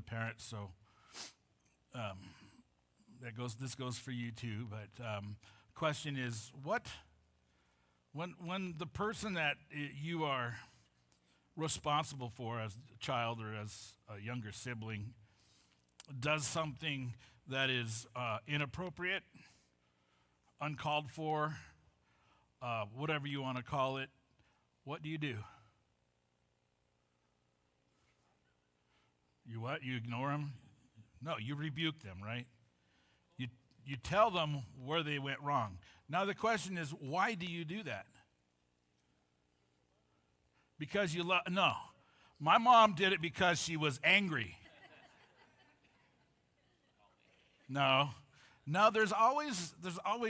the parents, so this goes for you too. But question is, when the person that you are responsible for as a child or as a younger sibling does something that is inappropriate, uncalled for, whatever you want to call it, what do? You what? You ignore them? No, you rebuke them, right? You tell them where they went wrong. Now the question is, why do you do that? Because you love? No. My mom did it because she was angry. No. No, there's always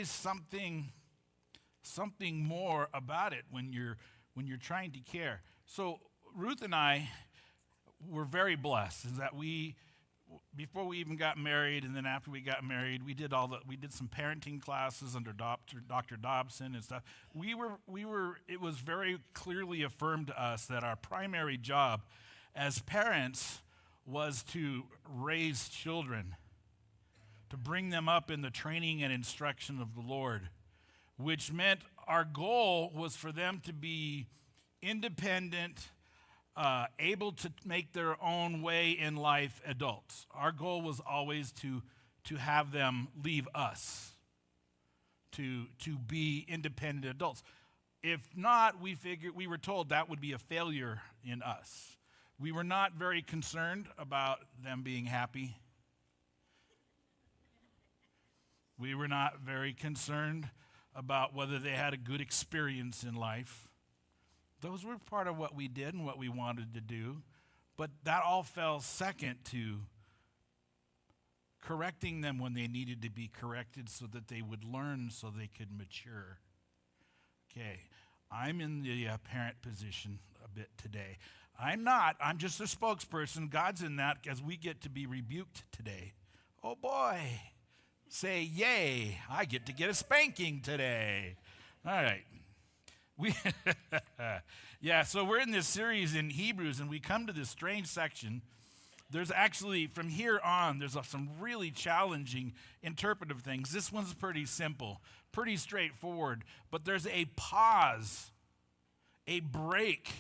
something more about it when you're trying to care. So Ruth and I were very blessed is that before we even got married, and then after we got married, we did some parenting classes under Dr. Dobson and stuff. It was very clearly affirmed to us that our primary job as parents was to raise children, to bring them up in the training and instruction of the Lord, which meant our goal was for them to be independent, able to make their own way in life adults. Our goal was always to have them leave us, to be independent adults. If not, we were told that would be a failure in us. We were not very concerned about them being happy. We were not very concerned about whether they had a good experience in life. Those were part of what we did and what we wanted to do, but that all fell second to correcting them when they needed to be corrected so that they would learn, so they could mature. Okay, I'm in the parent position a bit today. I'm just a spokesperson. God's in that as we get to be rebuked today. Oh boy, say yay, I get to get a spanking today. All right. So we're in this series in Hebrews, and we come to this strange section. There's actually, from here on, there's some really challenging interpretive things. This one's pretty simple, pretty straightforward, but there's a pause, a break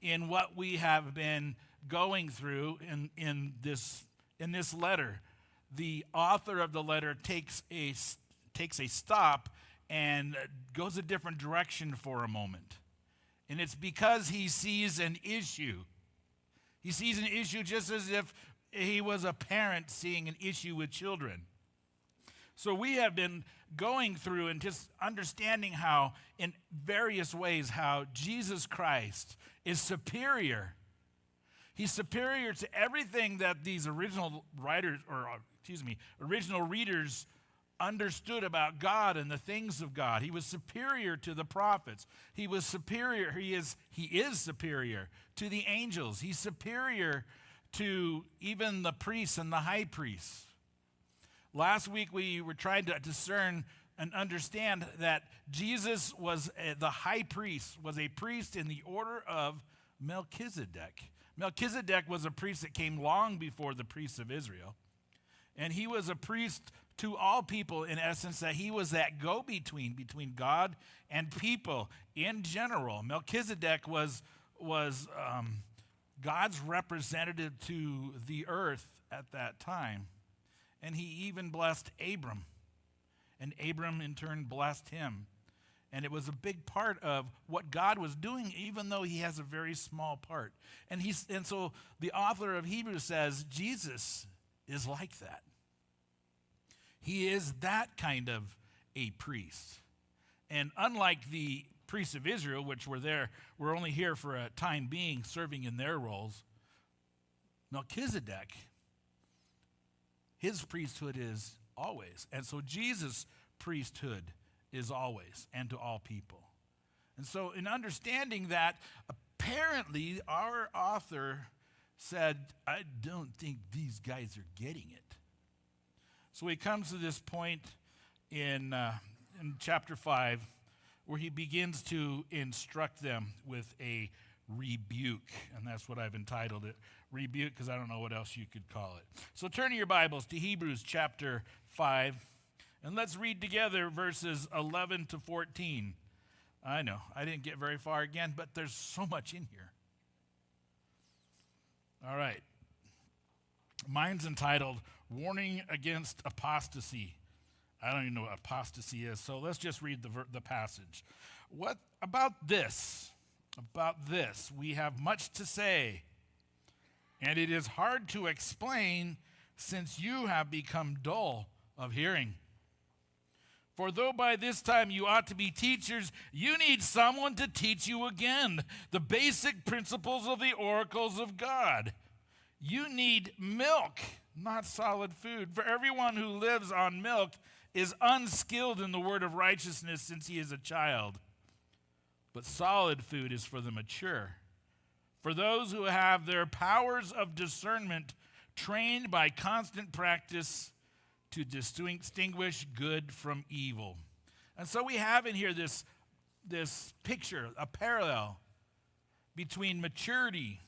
in what we have been going through in this letter. The author of the letter takes a stop and goes a different direction for a moment. And it's because he sees an issue. He sees an issue just as if he was a parent seeing an issue with children. So we have been going through and just understanding how, in various ways, how Jesus Christ is superior. He's superior to everything that these original readers understood about God and the things of God. He was superior to the prophets. He was superior. He is superior to the angels. He's superior to even the priests and the high priests. Last week we were trying to discern and understand that Jesus was the high priest, was a priest in the order of Melchizedek. Melchizedek was a priest that came long before the priests of Israel. And he was a priest to all people, in essence, that he was that go-between between God and people in general. Melchizedek was God's representative to the earth at that time. And he even blessed Abram. And Abram, in turn, blessed him. And it was a big part of what God was doing, even though he has a very small part. And so the author of Hebrews says, Jesus is like that. He is that kind of a priest. And unlike the priests of Israel, which were only here for a time being, serving in their roles, Melchizedek, his priesthood is always. And so Jesus' priesthood is always and to all people. And so in understanding that, apparently our author said, I don't think these guys are getting it. So he comes to this point in chapter 5 where he begins to instruct them with a rebuke. And that's what I've entitled it, rebuke, because I don't know what else you could call it. So turn your Bibles to Hebrews chapter 5, and let's read together verses 11 to 14. I know, I didn't get very far again, but there's so much in here. All right. Mine's entitled, Warning Against Apostasy. I don't even know what apostasy is, so let's just read the passage. What about this? About this, we have much to say, and it is hard to explain since you have become dull of hearing. For though by this time you ought to be teachers, you need someone to teach you again the basic principles of the oracles of God. You need milk, not solid food. For everyone who lives on milk is unskilled in the word of righteousness since he is a child. But solid food is for the mature, for those who have their powers of discernment trained by constant practice to distinguish good from evil. And so we have in here this picture, a parallel between maturity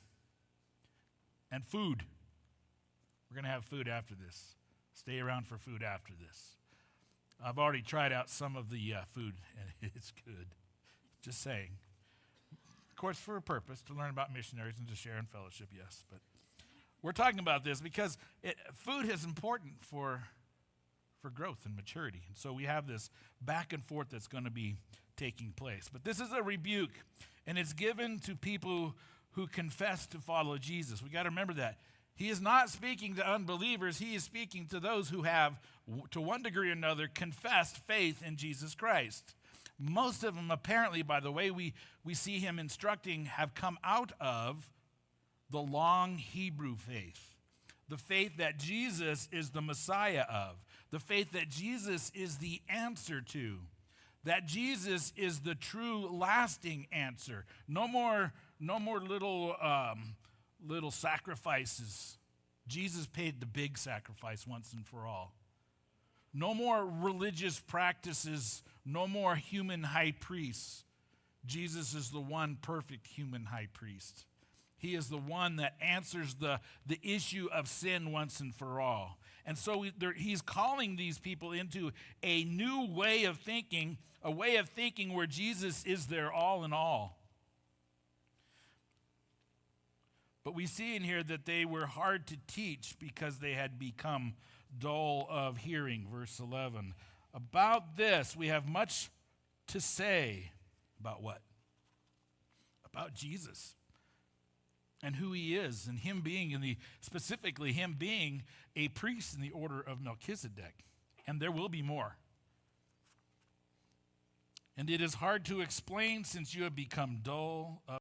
and food. We're going to have food after this. Stay around for food after this. I've already tried out some of the food, and it's good. Just saying. Of course, for a purpose, to learn about missionaries and to share in fellowship, yes. But we're talking about this because food is important for growth and maturity. And so we have this back and forth that's going to be taking place. But this is a rebuke, and it's given to people who confess to follow Jesus. We got to remember that. He is not speaking to unbelievers. He is speaking to those who have, to one degree or another, confessed faith in Jesus Christ. Most of them, apparently, by the way we see him instructing, have come out of the long Hebrew faith. The faith that Jesus is the Messiah of. The faith that Jesus is the answer to. That Jesus is the true lasting answer. No more little sacrifices. Jesus paid the big sacrifice once and for all. No more religious practices. No more human high priests. Jesus is the one perfect human high priest. He is the one that answers the issue of sin once and for all. And so he's calling these people into a new way of thinking, a way of thinking where Jesus is their all in all. But we see in here that they were hard to teach because they had become dull of hearing. Verse 11. About this, we have much to say. About what? About Jesus and who he is, and him being specifically him being a priest in the order of Melchizedek. And there will be more. And it is hard to explain since you have become dull of